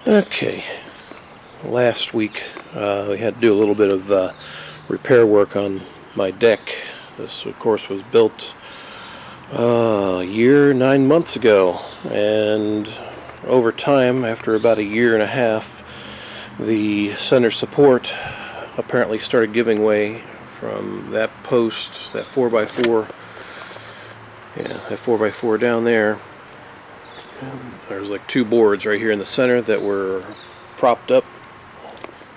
Okay, last week we had to do a little bit of repair work on my deck. This, of course, was built a year, 9 months ago, and over time, after about a year and a half, the center support apparently started giving way from that post, that 4x4, that 4x4 down there. There's like two boards right here in the center that were propped up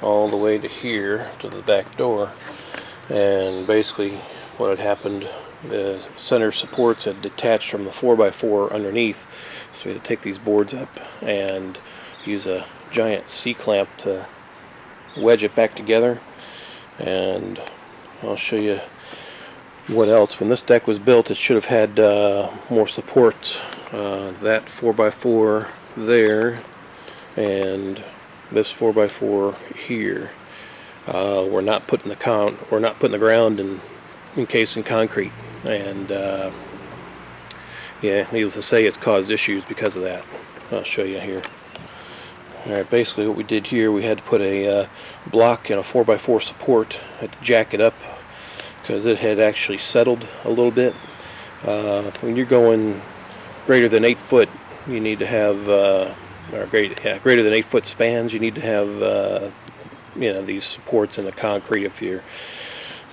all the way to here to the back door, and basically what had happened, the center supports had detached from the 4x4 underneath, so we had to take these boards up and use a giant C-clamp to wedge it back together. And I'll show you what else. When this deck was built, it should have had more support. That 4x4 there and this 4x4 here were not put in the ground and encased in concrete, and yeah, needless to say, it's caused issues because of that. I'll show you here. Alright, basically what we did here, we had to put a block in a 4x4 support, had to jack it up because it had actually settled a little bit. When you're going greater than 8 foot, you need to have greater than 8 foot spans. You need to have these supports in the concrete.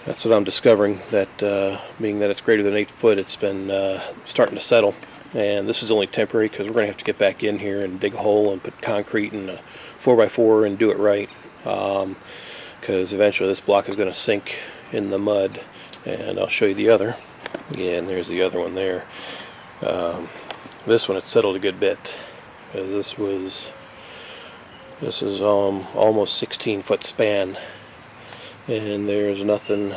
That's what I'm discovering, that being that it's greater than 8 foot, it's been starting to settle. And this is only temporary because we're going to have to get back in here and dig a hole and put concrete in a 4x4 and do it right, because eventually this block is going to sink in the mud. And I'll show you the other. Yeah, and there's the other one there. This one, it settled a good bit. This is almost 16-foot span, and there's nothing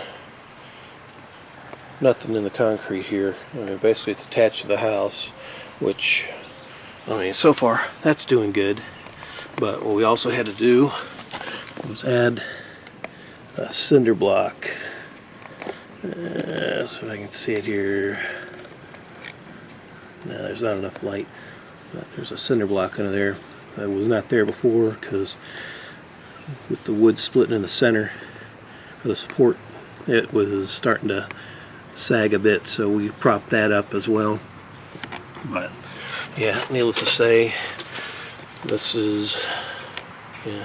in the concrete here. I mean, basically it's attached to the house, which, I mean, so far that's doing good. But what we also had to do was add a cinder block. So if I can see it here. No, there's not enough light, but there's a cinder block under there that was not there before, because with the wood splitting in the center for the support, it was starting to sag a bit, so we propped that up as well. But yeah, needless to say, this is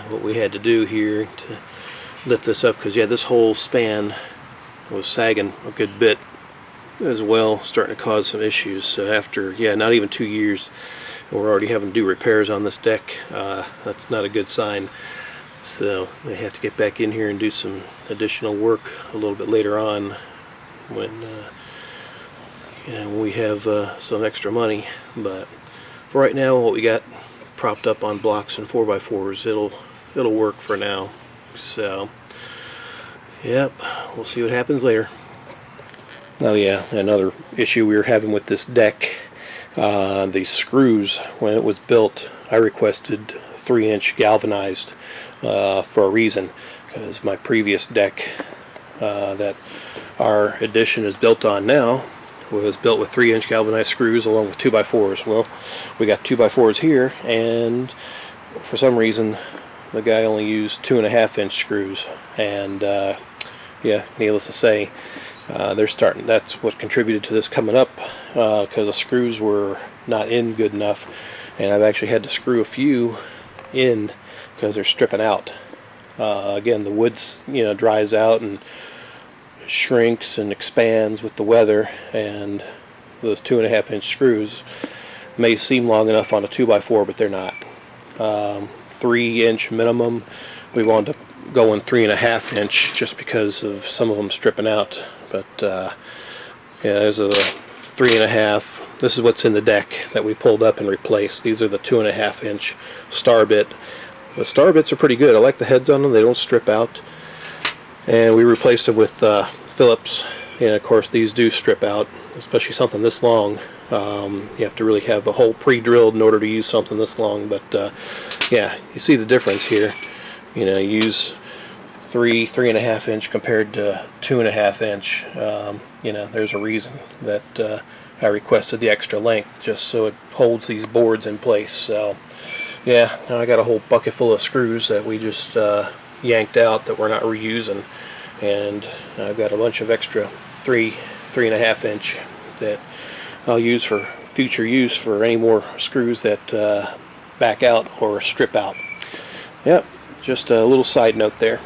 what we had to do here to lift this up, because this whole span was sagging a good bit as well, starting to cause some issues. So after not even 2 years, we're already having to do repairs on this deck. That's not a good sign. So we have to get back in here and do some additional work a little bit later on, when we have some extra money. But for right now, what we got propped up on blocks and 4x4s, it'll work for now. So yep, we'll see what happens later. Oh yeah, another issue we were having with this deck, the screws. When it was built, I requested 3-inch galvanized for a reason, because my previous deck that our addition is built on now was built with 3-inch galvanized screws along with 2x4s. Well, we got 2x4s here, and for some reason the guy only used 2.5-inch screws, and needless to say, that's what contributed to this coming up, because the screws were not in good enough, and I've actually had to screw a few in because they're stripping out. Again, the wood dries out and shrinks and expands with the weather, and those 2.5-inch screws may seem long enough on a 2x4, but they're not. 3-inch minimum. We wound up going 3.5-inch just because of some of them stripping out. But there's a 3.5. This is what's in the deck that we pulled up and replaced. These are the 2.5-inch star bit. The star bits are pretty good. I like the heads on them. They don't strip out. And we replaced them with Phillips. And of course, these do strip out, especially something this long. You have to really have a hole pre-drilled in order to use something this long. But you see the difference here. Use 3.5-inch compared to 2.5-inch. There's a reason that I requested the extra length, just so it holds these boards in place. So Yeah, now I got a whole bucket full of screws that we just yanked out that we're not reusing, and I've got a bunch of extra 3.5 inch that I'll use for future use for any more screws that back out or strip out. Yep, just a little side note there.